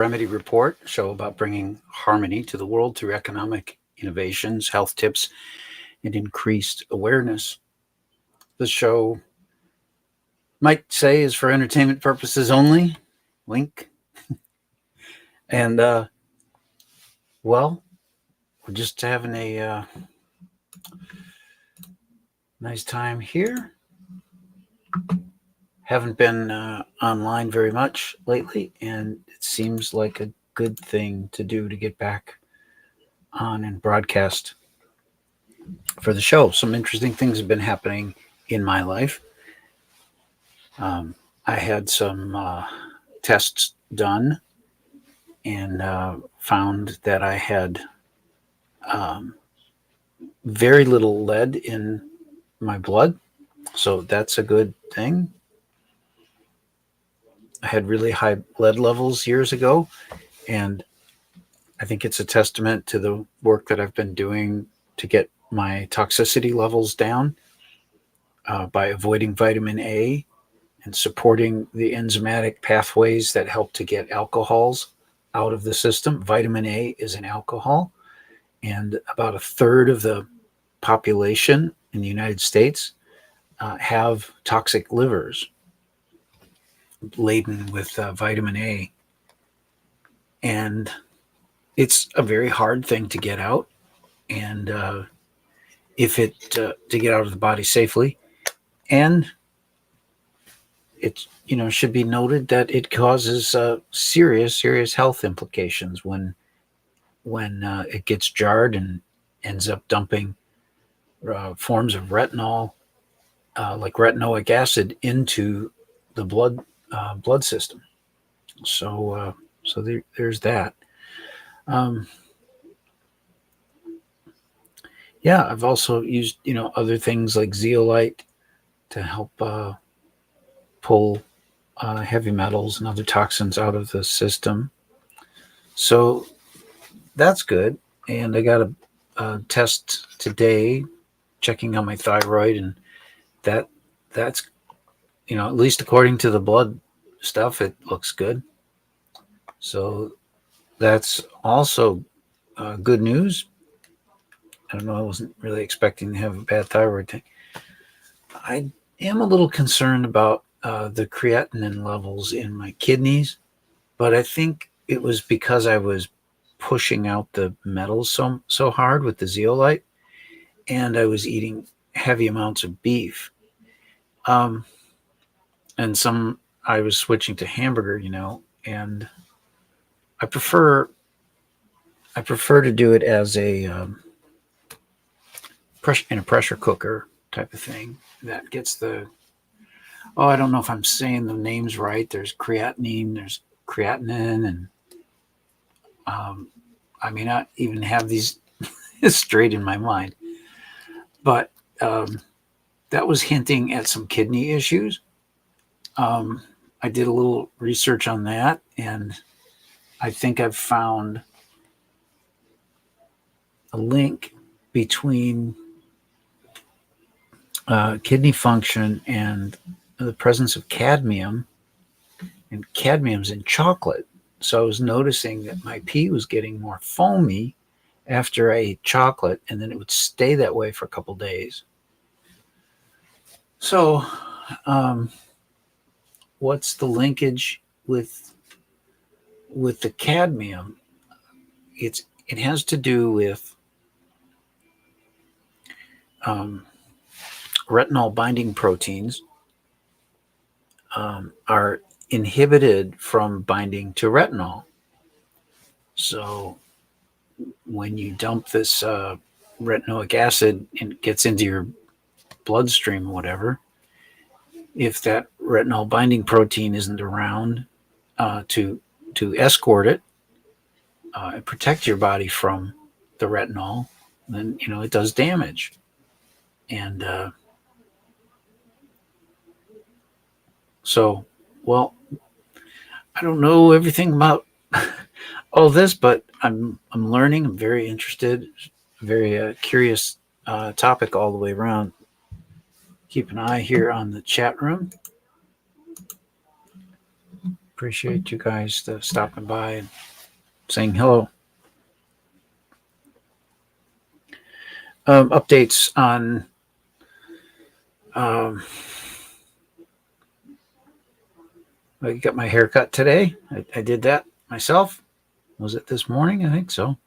Remedy Report, a show about bringing harmony to the world through economic innovations, health tips, and increased awareness. The show might say is for entertainment purposes only. Wink. And, well, we're just having a nice time here. Haven't been online very much lately, and it seems like a good thing to do to get back on and broadcast for the show. Some interesting things have been happening in my life. I had some tests done and found that I had um, very little lead in my blood. So that's a good thing. I had really high lead levels years ago, and I think it's a testament to the work that I've been doing to get my toxicity levels down by avoiding vitamin A and supporting the enzymatic pathways that help to get alcohols out of the system. Vitamin A is an alcohol, and about a third of the population in the United States have toxic livers laden with vitamin A. And it's a very hard thing to get out. And if it to get out of the body safely, and it should be noted that it causes serious health implications when it gets jarred and ends up dumping forms of retinol, like retinoic acid, into the blood system. So there's that. Um, yeah, I've also used other things like zeolite to help pull heavy metals and other toxins out of the system. So that's good. And I got a test today, checking on my thyroid, and that's at least according to the blood stuff, it looks good. So that's also good news. I don't know. I wasn't really expecting to have a bad thyroid thing. I am a little concerned about the creatinine levels in my kidneys, but I think it was because I was pushing out the metals so hard with the zeolite, and I was eating heavy amounts of beef. Um, and I was switching to hamburger, and I prefer to do it as a in a pressure cooker type of thing that gets the I don't know if I'm saying the names right. There's creatinine, there's creatinine, and I may not even have these straight in my mind, but that was hinting at some kidney issues. I did a little research on that, and I think I've found a link between kidney function and the presence of cadmium, and cadmium's in chocolate. So I was noticing that my pee was getting more foamy after I ate chocolate, and then it would stay that way for a couple days. So, what's the linkage with the cadmium? It has to do with retinol binding proteins are inhibited from binding to retinol. So when you dump this retinoic acid and it gets into your bloodstream or whatever, if that retinol binding protein isn't around to escort it and protect your body from the retinol, then it does damage. And so, well, I don't know everything about all this, but I'm learning. I'm very interested, very curious topic all the way around. Keep an eye here on the chat room. appreciate you guys stopping by and saying hello. Updates on I got my hair cut today. I did that myself. Was it this morning? I think so.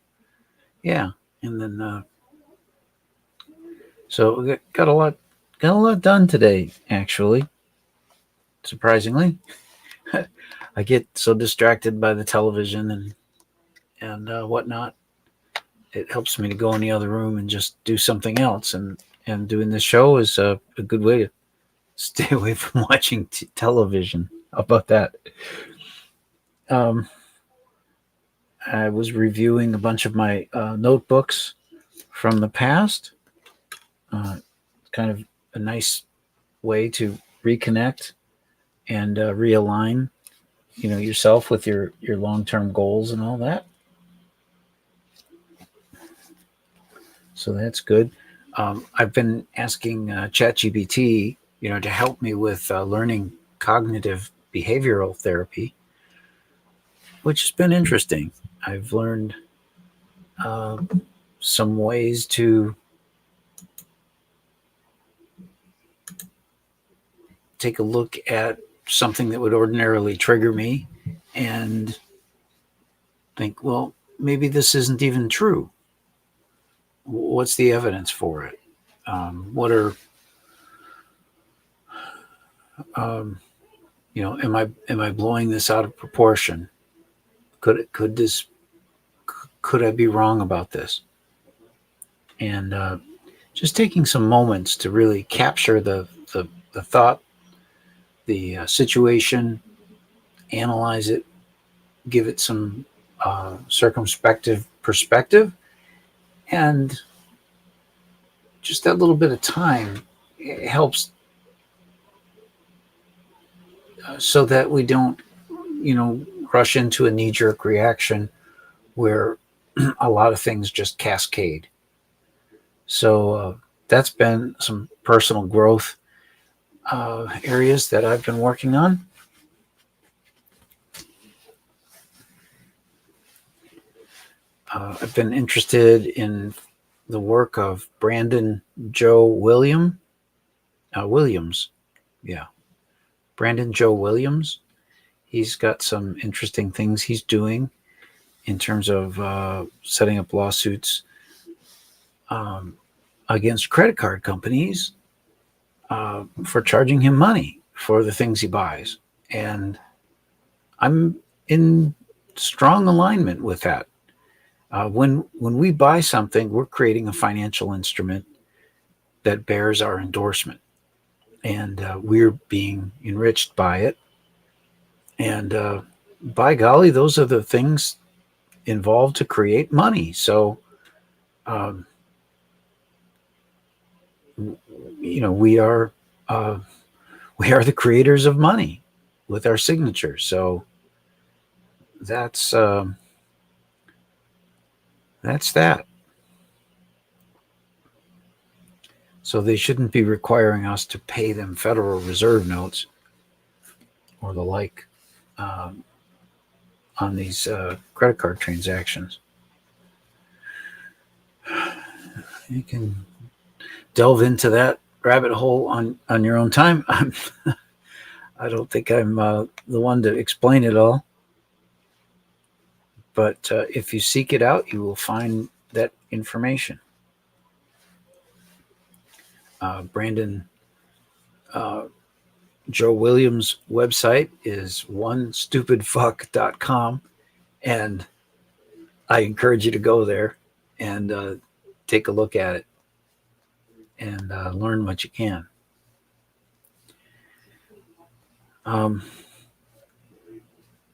Yeah, and then so we got a lot done today. Actually, surprisingly, I get so distracted by the television and whatnot. It helps me to go in the other room and just do something else. And doing this show is a good way to stay away from watching television. How about that? I was reviewing a bunch of my notebooks from the past. Kind of a nice way to reconnect and realign, yourself with your long-term goals and all that. So that's good. I've been asking ChatGPT, to help me with learning cognitive behavioral therapy, which has been interesting. I've learned some ways to take a look at something that would ordinarily trigger me and think, well, maybe this isn't even true. What's the evidence for it? What are, am I blowing this out of proportion? Could I be wrong about this? And just taking some moments to really capture the thought, the situation, analyze it, give it some circumspective perspective, and just that little bit of time helps so that we don't, rush into a knee-jerk reaction where a lot of things just cascade. So that's been some personal growth areas that I've been working on. I've been interested in the work of Brandon Joe Williams. Yeah. Brandon Joe Williams. He's got some interesting things he's doing in terms of setting up lawsuits against credit card companies for charging him money for the things he buys. And I'm in strong alignment with that. When we buy something, we're creating a financial instrument that bears our endorsement. And we're being enriched by it. And by golly, those are the things involved to create money. So, we are the creators of money with our signature. So that's that. So they shouldn't be requiring us to pay them Federal Reserve notes or the like on these credit card transactions. You can delve into that rabbit hole on your own time. I don't think I'm the one to explain it all. But if you seek it out, you will find that information. Brandon Joe Williams' website is onestupidfuck.com, and I encourage you to go there and take a look at it and learn what you can.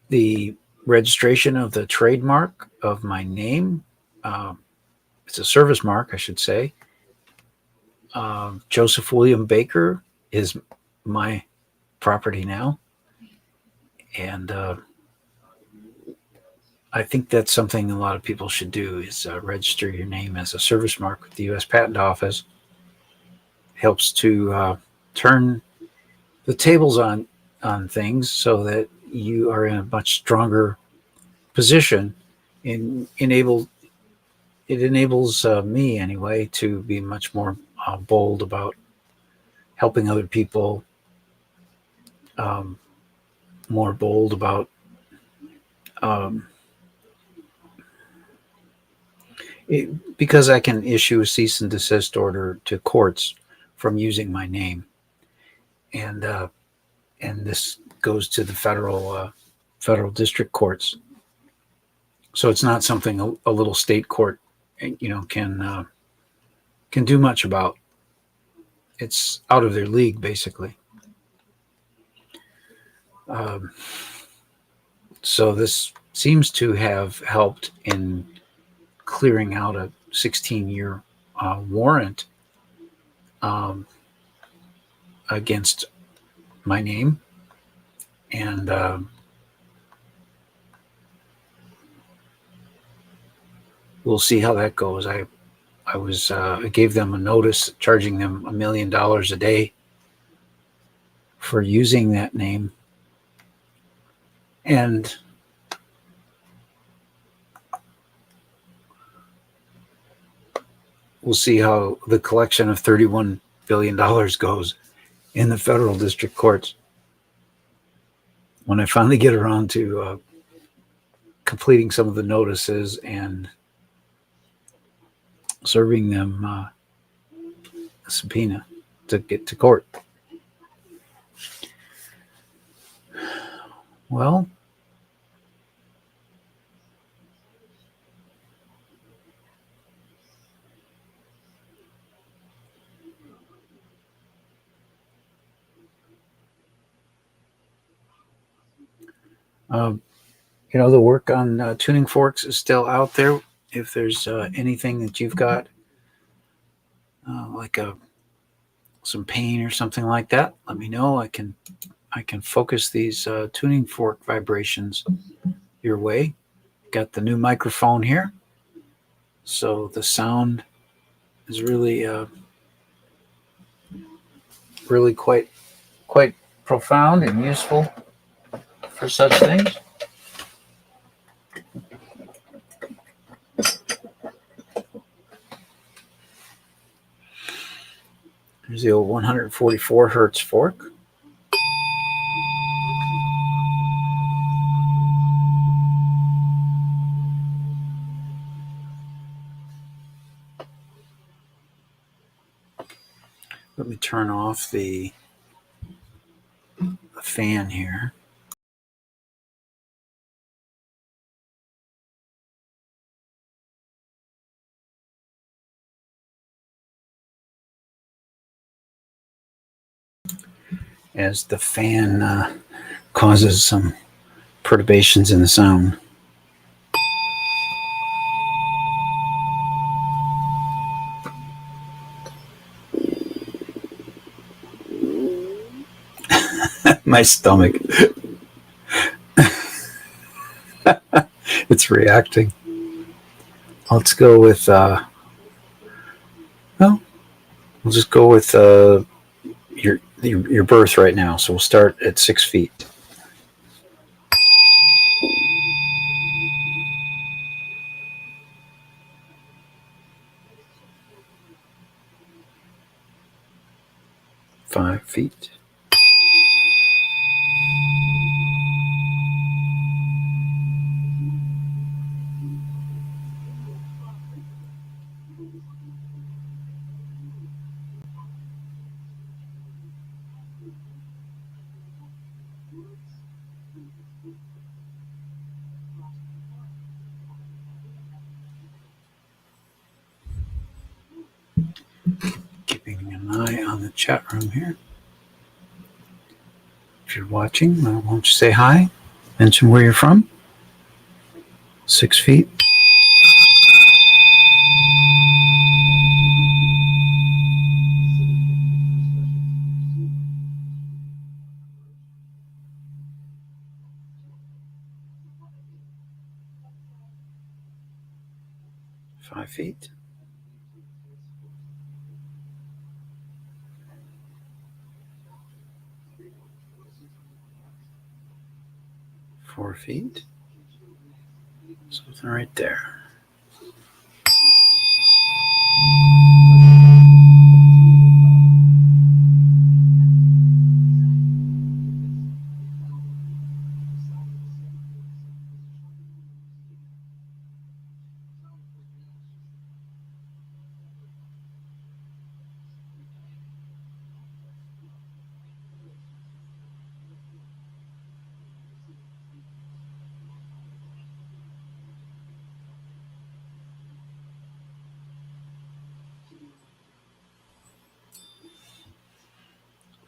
The registration of the trademark of my name, it's a service mark, I should say. Joseph William Baker is my property now. And I think that's something a lot of people should do is register your name as a service mark with the U.S. Patent Office. Helps to turn the tables on things so that you are in a much stronger position. In it enables me anyway to be much more bold about helping other people, um, more bold about um, because I can issue a cease and desist order to courts from using my name, and this goes to the federal district courts. So it's not something a little state court, can do much about. It's out of their league, basically. Um, so this seems to have helped in clearing out a 16-year warrant um, against my name, and we'll see how that goes. I gave them a notice charging them $1 million a day for using that name, and we'll see how the collection of $31 billion goes in the federal district courts when I finally get around to completing some of the notices and serving them a subpoena to get to court. Well, um, the work on tuning forks is still out there. If there's anything that you've got, like some pain or something like that, let me know. I can focus these tuning fork vibrations your way. Got the new microphone here, so the sound is really quite profound and useful for such things. Here's the old 144 hertz fork. Let me turn off the fan here. As the fan causes some perturbations in the sound. My stomach. It's reacting. Let's go with, we'll just go with your birth right now. So we'll start at 6 feet. Five feet. Keeping an eye on the chat room here. If you're watching, why don't you say hi? Mention where you're from. 6 feet. Five feet. feet. Something right there.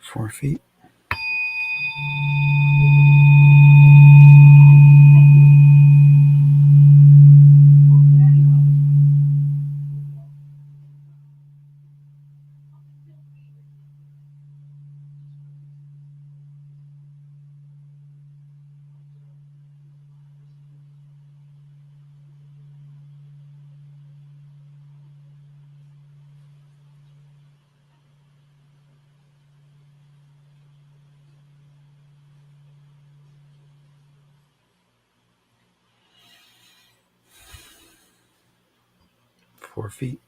Four feet. Four feet.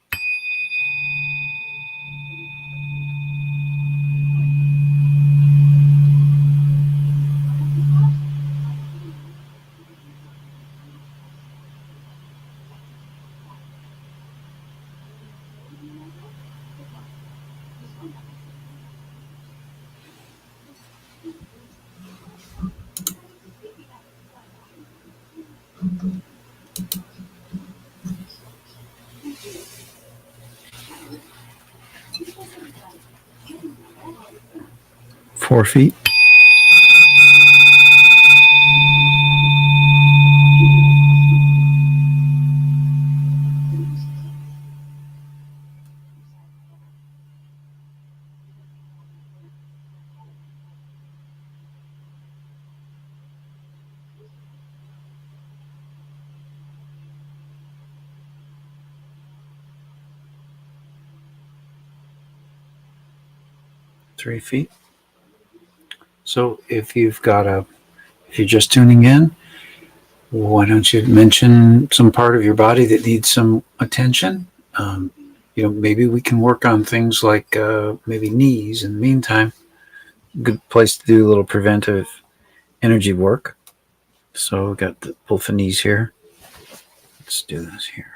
Four feet. Three feet. So if you're just tuning in, why don't you mention some part of your body that needs some attention? Maybe we can work on things like maybe knees in the meantime. Good place to do a little preventive energy work. So we got both the knees here. Let's do this here.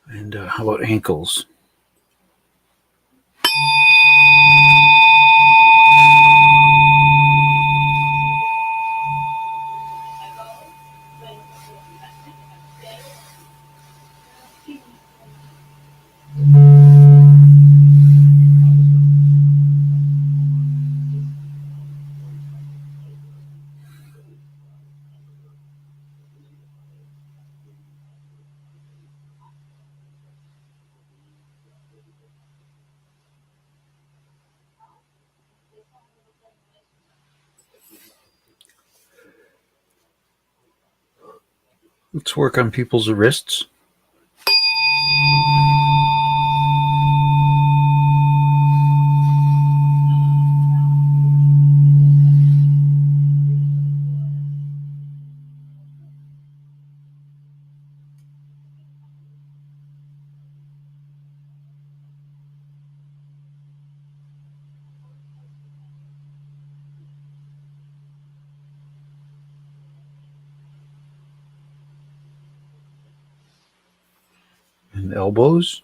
And how about ankles? Let's work on people's wrists. and elbows.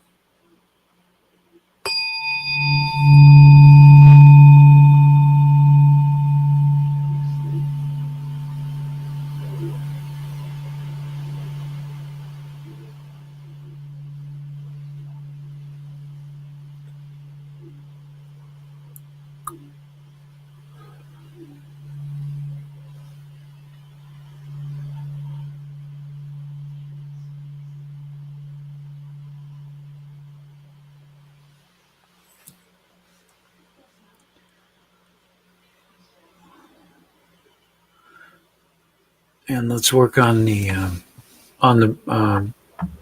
And let's work on the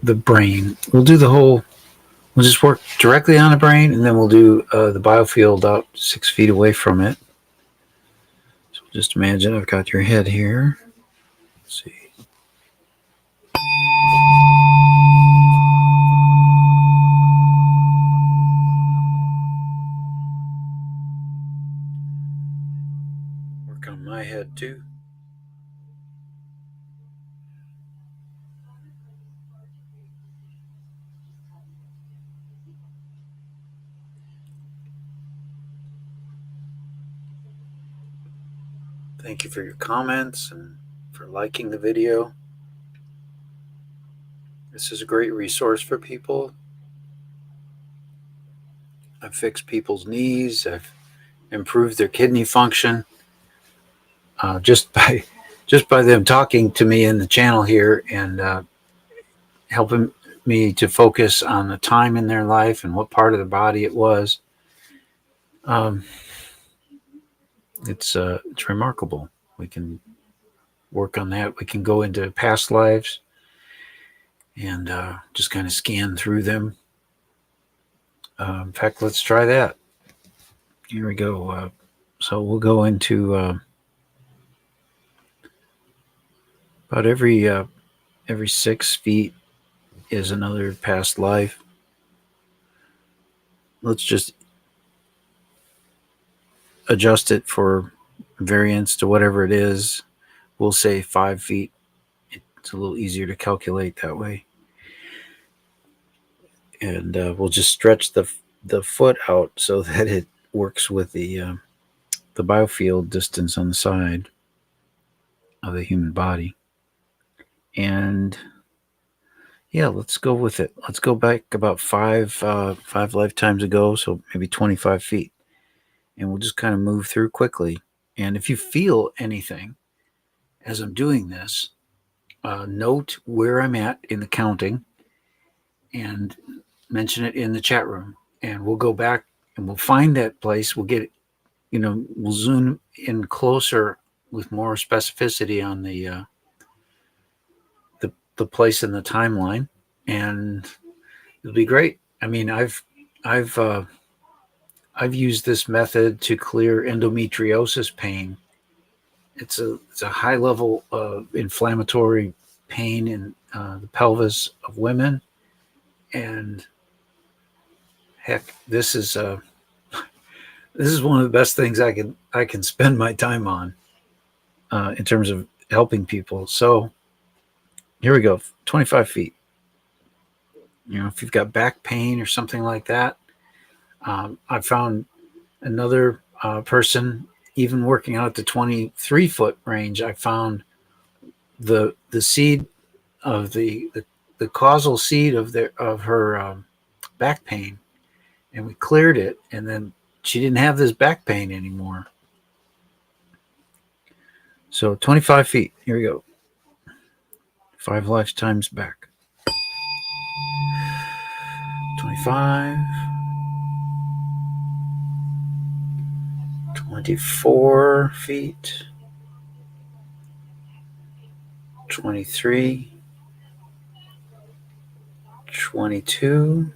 brain. We'll do the whole. We'll just work directly on the brain, and then we'll do the biofield out 6 feet away from it. So just imagine I've got your head here. Let's see. Work on my head too. Thank you for your comments and for liking the video. This is a great resource for people. I've fixed people's knees. I've improved their kidney function just by them talking to me in the channel here and helping me to focus on the time in their life and what part of the body it was. It's remarkable. We can work on that. We can go into past lives and just kind of scan through them. In fact, let's try that. Here we go. So we'll go into about every 6 feet is another past life. Let's just adjust it for variance to whatever it is. We'll say 5 feet. It's a little easier to calculate that way. And we'll just stretch the foot out so that it works with the biofield distance on the side of the human body. And yeah, let's go with it. Let's go back about five lifetimes ago, so maybe 25 feet. And we'll just kind of move through quickly. And if you feel anything as I'm doing this, note where I'm at in the counting and mention it in the chat room. And we'll go back and we'll find that place. We'll get it, we'll zoom in closer with more specificity on the place in the timeline, and it'll be great. I mean, I've used this method to clear endometriosis pain. It's a high level of inflammatory pain in the pelvis of women, and heck, this is one of the best things I can spend my time on in terms of helping people. So here we go, 25 feet. If you've got back pain or something like that, I found another person, even working out at the 23-foot range, I found the seed of the causal seed of her back pain, and we cleared it, and then she didn't have this back pain anymore. So 25 feet. Here we go. 5 lifetimes back. 25. 24 feet. 23. 22.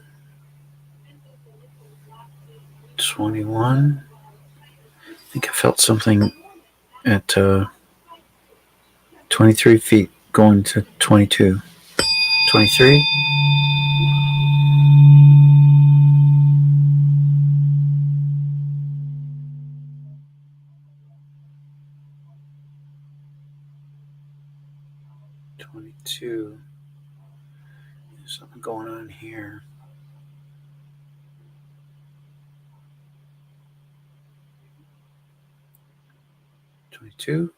21. I think I felt something at 23 feet going to 22. 23. 22. Something going on here. Two.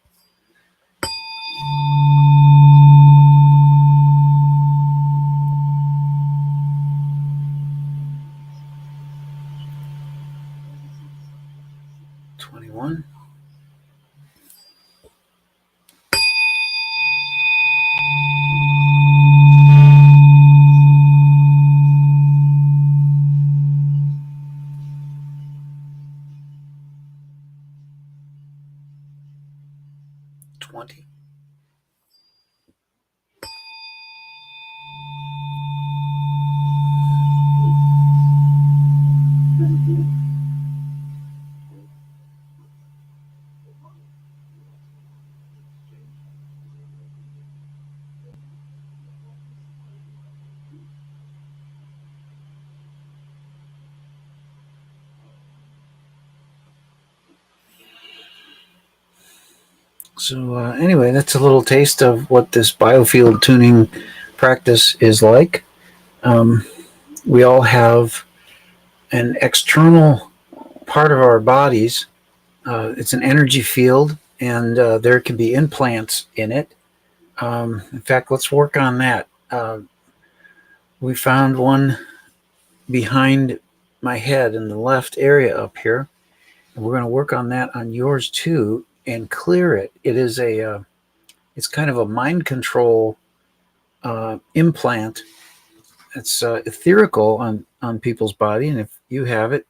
$21. $20. So anyway, that's a little taste of what this biofield tuning practice is like. We all have an external part of our bodies. It's an energy field, and there can be implants in it. In fact, let's work on that. We found one behind my head in the left area up here, and we're going to work on that on yours too and clear it. It is it's kind of a mind control implant. It's etherical on people's body, and if you have it,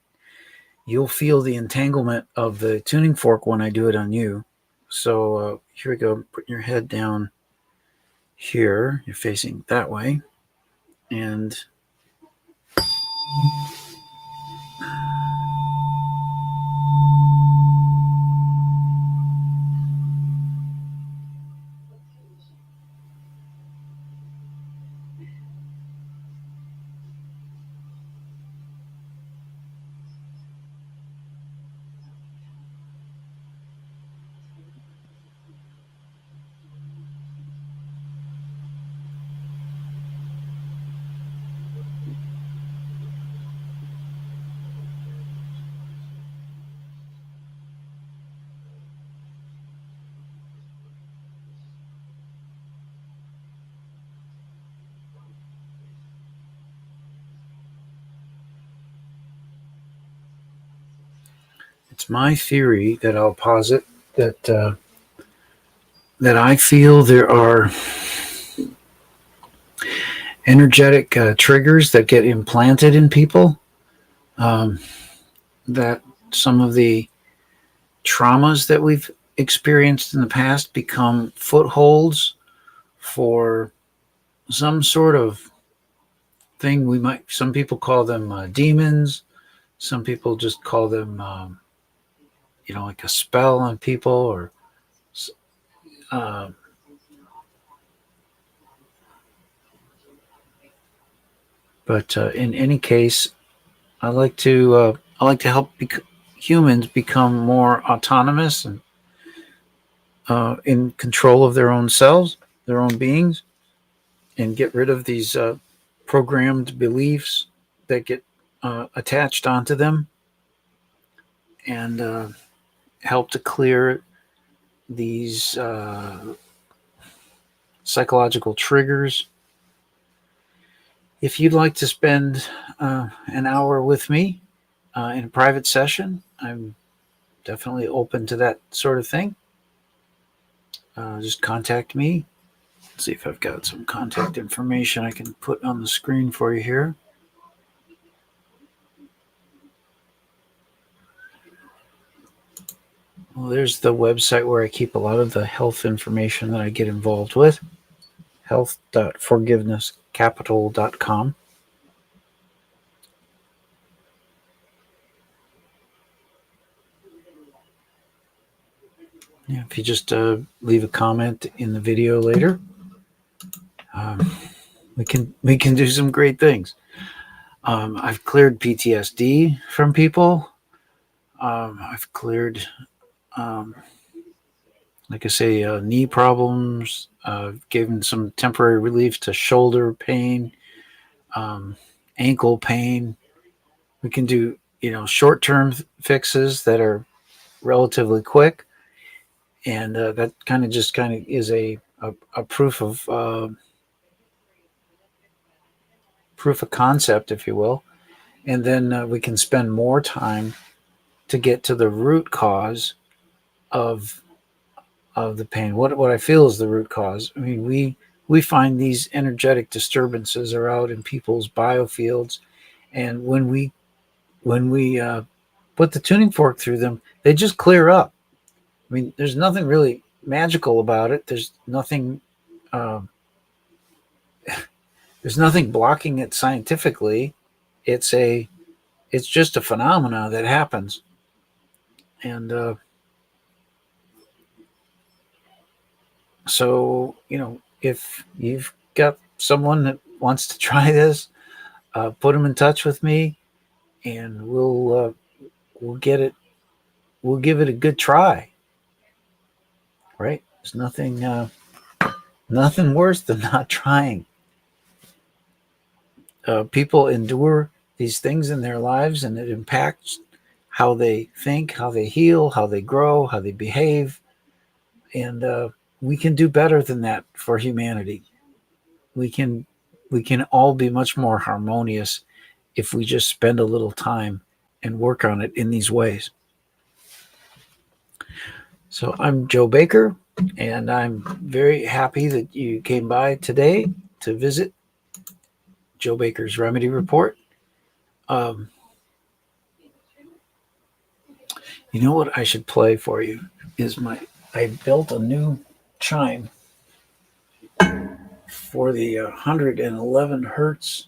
you'll feel the entanglement of the tuning fork when I do it on you. So here we go. Putting your head down here. You're facing that way, and it's my theory that I'll posit that that I feel there are energetic triggers that get implanted in people. That some of the traumas that we've experienced in the past become footholds for some sort of thing. Some people call them demons. Some people just call them, like a spell on people, or uh, but in any case, I like to help humans become more autonomous and in control of their own selves, their own beings, and get rid of these programmed beliefs that get attached onto them, and help to clear these psychological triggers. If you'd like to spend an hour with me in a private session, I'm definitely open to that sort of thing. Just contact me. Let's see if I've got some contact information I can put on the screen for you here. Well, there's the website where I keep a lot of the health information that I get involved with. health.forgivenesscapital.com. Yeah, if you just leave a comment in the video later, we can do some great things. I've cleared PTSD from people. I've cleared, like I say, knee problems. Given some temporary relief to shoulder pain. ankle pain. We can do, short-term fixes that are relatively quick, and that kind of is a proof of concept, if you will. And then we can spend more time to get to the root cause of the pain. What I feel is the root cause. I mean, we find these energetic disturbances are out in people's biofields, and when we put the tuning fork through them, they just clear up. I mean, there's nothing really magical about it. Um, there's nothing blocking it scientifically. It's a it's just a phenomena that happens, and so if you've got someone that wants to try this, put them in touch with me, and we'll get it. We'll give it a good try. Right? There's nothing worse than not trying. People endure these things in their lives, and it impacts how they think, how they heal, how they grow, how they behave, and we can do better than that for humanity. We can we can all be much more harmonious if we just spend a little time and work on it in these ways. So I'm Joe Baker, and I'm very happy that you came by today to visit Joe Baker's Remedy Report. Um, you know what I should play for you is I built a new chime for the 111 hertz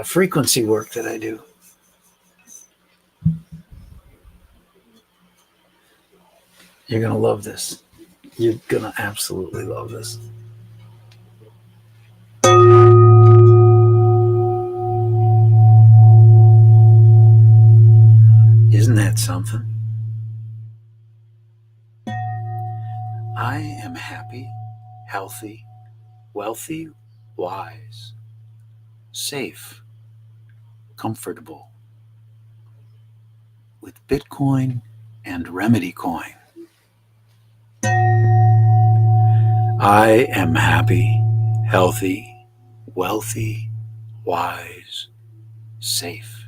frequency work that I do. You're going to love this. You're going to absolutely love this. Isn't that something? I am happy, healthy, wealthy, wise, safe, comfortable with Bitcoin and Remedy Coin. I am happy, healthy, wealthy, wise, safe,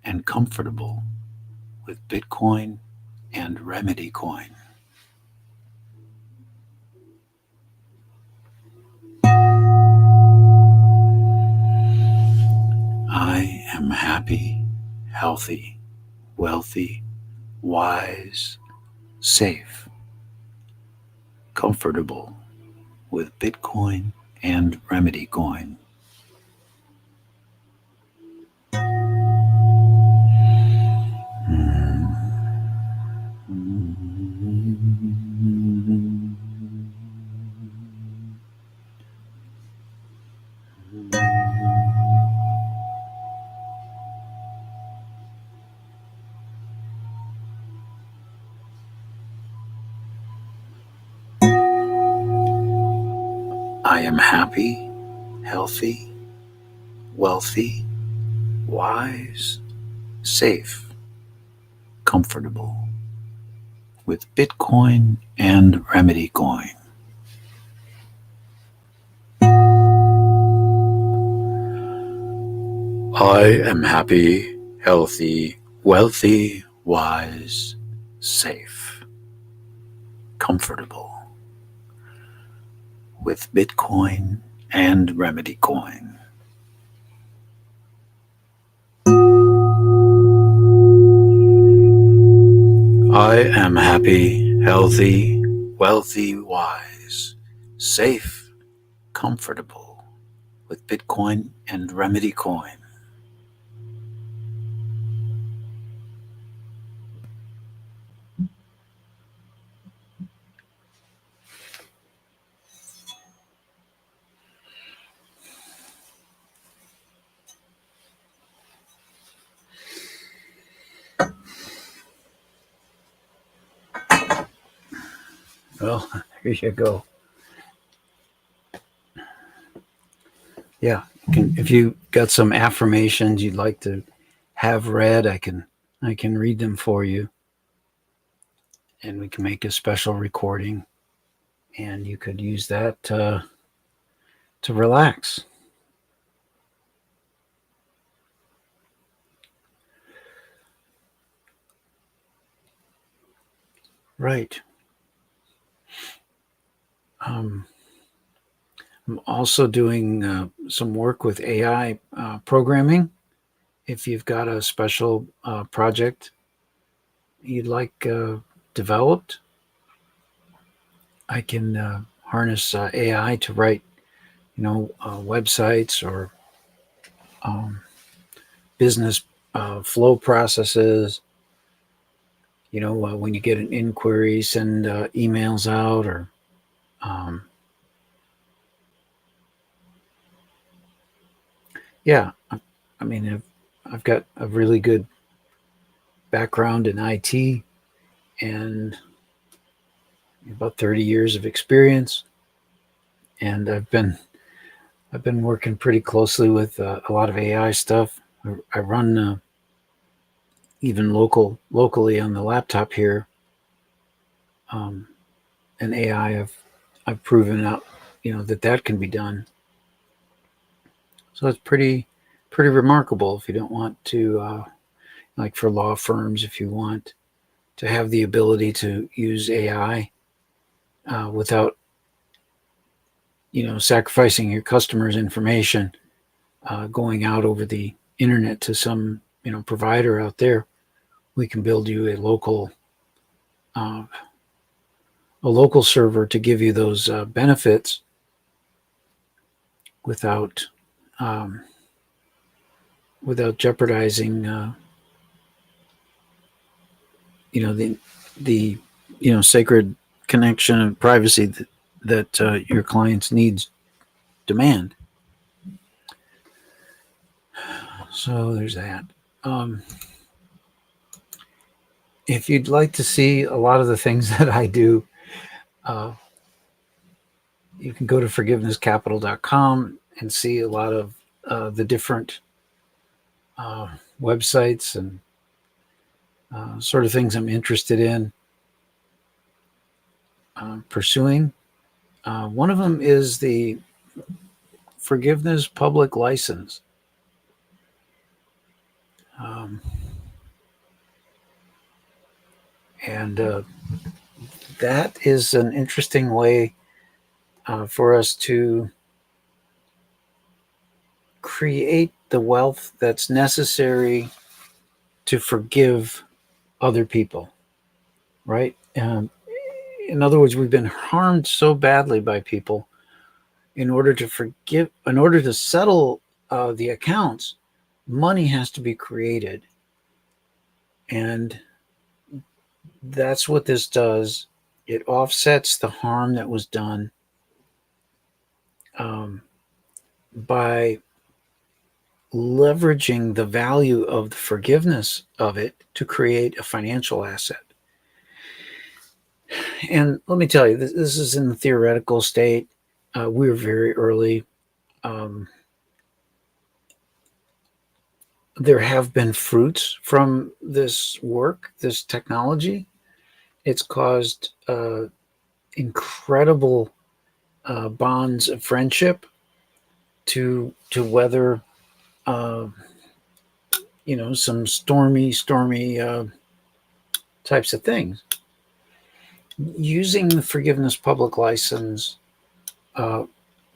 and comfortable with Bitcoin and Remedy Coin. I am happy, healthy, wealthy, wise, safe, comfortable with Bitcoin and Remedy Coin. I am happy, healthy, wealthy, wise, safe, comfortable with Bitcoin and Remedy Coin. I am happy, healthy, wealthy, wise, safe, comfortable with Bitcoin and Remedy Coin. I am happy, healthy, wealthy, wise, safe, comfortable with Bitcoin and Remedy Coin. Well, here you go. Yeah, If you got some affirmations you'd like to have read, I can read them for you, and we can make a special recording, and you could use that to relax. Right. Um, I'm also doing some work with AI programming. If you've got a special project you'd like developed, I can harness AI to write, websites or um, business flow processes. When you get an inquiry, send emails out, or um, yeah. I mean, I've got a really good background in IT and about 30 years of experience, and I've been working pretty closely with a lot of AI stuff. I run even locally on the laptop here, um, and AI. I've proven out, that can be done. So it's pretty remarkable. If you don't want to, like for law firms, if you want to have the ability to use AI without, sacrificing your customers' information, going out over the internet to some, provider out there, we can build you uh, a local server to give you those benefits without um, without jeopardizing, the the sacred connection and privacy that your clients' needs demand. So there's that. Um, if you'd like to see a lot of the things that I do, uh, you can go to forgivenesscapital.com and see a lot of the different uh, websites and sort of things I'm interested in pursuing. One of them is the forgiveness public license. Um, and that is an interesting way for us to create the wealth that's necessary to forgive other people, right? In other words, we've been harmed so badly by people. In order to settle the accounts, money has to be created. And that's what this does. It offsets the harm that was done um, by leveraging the value of the forgiveness of it to create a financial asset. And let me tell you, this is in the theoretical state. We're very early. Um, there have been fruits from this work, this technology. It's caused incredible bonds of friendship to weather, uh, some stormy types of things. Using the forgiveness public license, uh,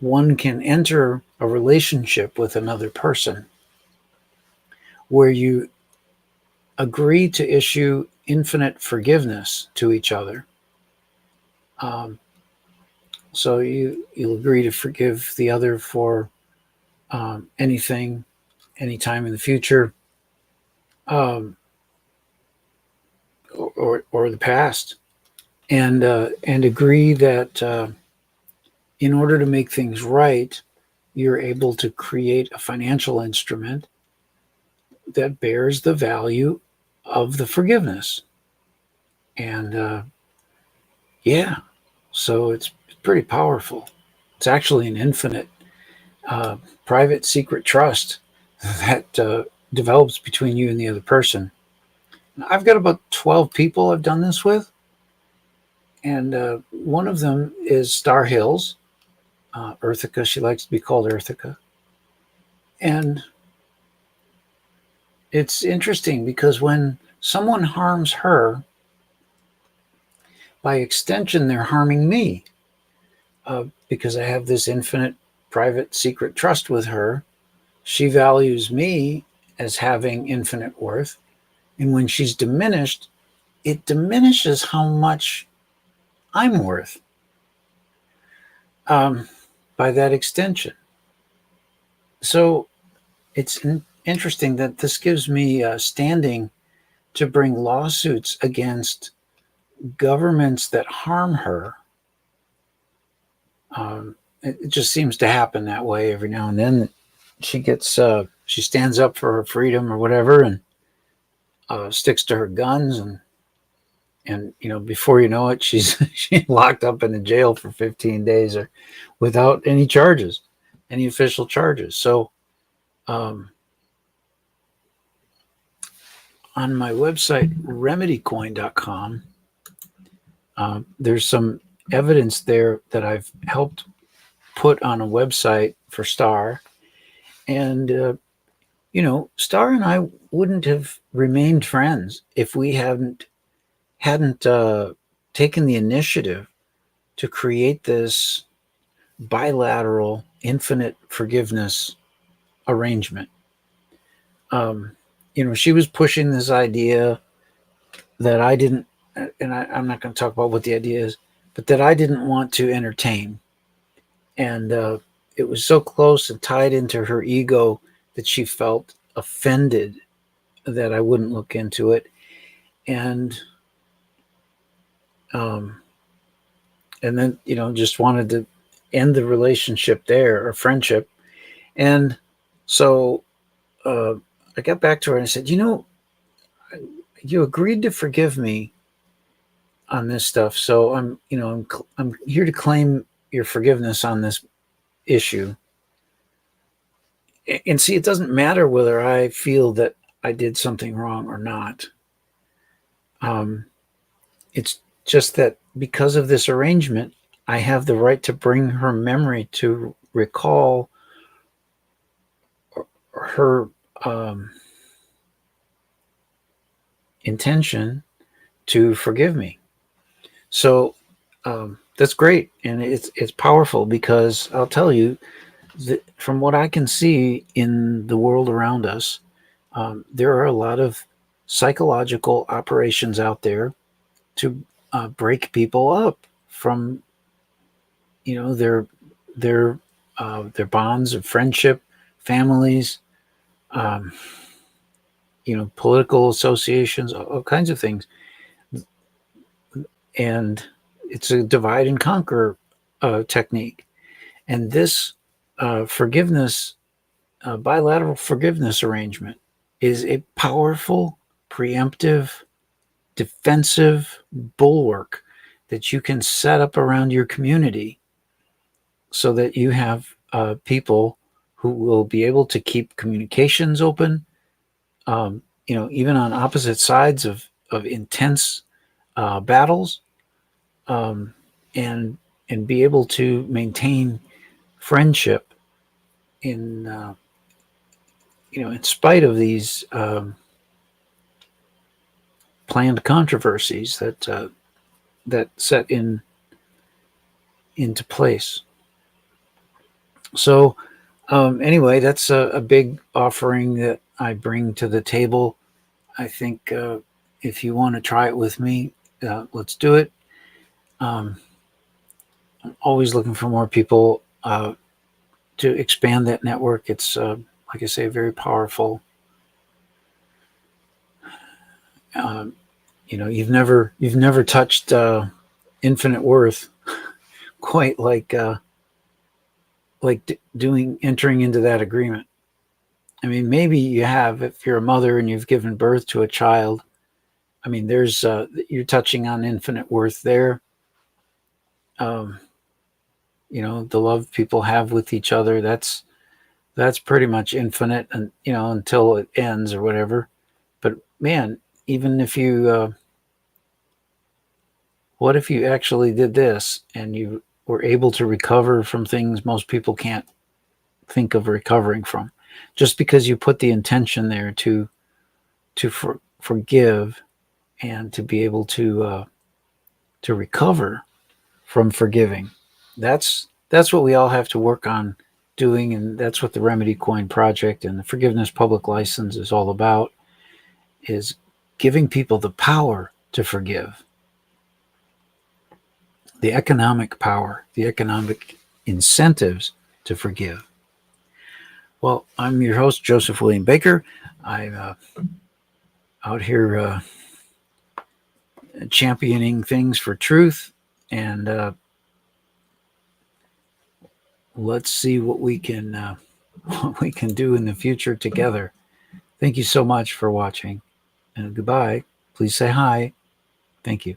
one can enter a relationship with another person where you agree to issue infinite forgiveness to each other. Um, so you'll agree to forgive the other for anything, anytime in the future, um, or the past, and agree that in order to make things right, you're able to create a financial instrument that bears the value of the forgiveness. And yeah, so it's pretty powerful. It's actually an infinite uh, private secret trust that develops between you and the other person. I've got about 12 people I've done this with, and one of them is Star Hills, Earthica. She likes to be called Earthica. And it's interesting because when someone harms her, by extension, they're harming me because I have this infinite private secret trust with her. She values me as having infinite worth. And when she's diminished, it diminishes how much I'm worth um, by that extension. So it's interesting that this gives me standing to bring lawsuits against governments that harm her. It just seems to happen that way every now and then. She stands up for her freedom or whatever, and sticks to her guns, and before you know it, she's locked up in the jail for 15 days or without any charges, any official charges. So um, on my website remedycoin.com, there's some evidence there that I've helped put on a website for Star. And Star and I wouldn't have remained friends if we hadn't taken the initiative to create this bilateral infinite forgiveness arrangement. She was pushing this idea that I didn't, and I'm not going to talk about what the idea is, but that I didn't want to entertain. And it was so close and tied into her ego that she felt offended that I wouldn't look into it. And and then just wanted to end the relationship there, or friendship. And so I got back to her and I said, you agreed to forgive me on this stuff, so I'm here to claim your forgiveness on this issue. And see, it doesn't matter whether I feel that I did something wrong or not. It's just that because of this arrangement, I have the right to bring her memory to recall her intention to forgive me. So that's great, and it's powerful, because I'll tell you that from what I can see in the world around us, there are a lot of psychological operations out there to break people up from their bonds of friendship, families, um, political associations, all kinds of things. And it's a divide and conquer technique. And this forgiveness, bilateral forgiveness arrangement, is a powerful, preemptive, defensive bulwark that you can set up around your community so that you have people who will be able to keep communications open, even on opposite sides of intense battles, um, and be able to maintain friendship in spite of these planned controversies that set into place. So anyway, that's a big offering that I bring to the table. I think if you want to try it with me, let's do it. I'm always looking for more people to expand that network. It's like I say, very powerful. You've never touched infinite worth quite like entering into that agreement. I mean, maybe you have if you're a mother and you've given birth to a child. I mean, there's you're touching on infinite worth there. Um, the love people have with each other. That's that's pretty much infinite, and until it ends or whatever. But man, even if you what if you actually did this and you were able to recover from things most people can't think of recovering from, just because you put the intention there to forgive and to be able to recover from forgiving. That's what we all have to work on doing, and that's what the Remedy Coin Project and the Forgiveness Public License is all about, is giving people the power to forgive, the economic power, the economic incentives to forgive. Well, I'm your host, Joseph William Baker. I'm out here championing things for truth, and let's see what we can what we can do in the future together. Thank you so much for watching, and goodbye. Please say hi. Thank you.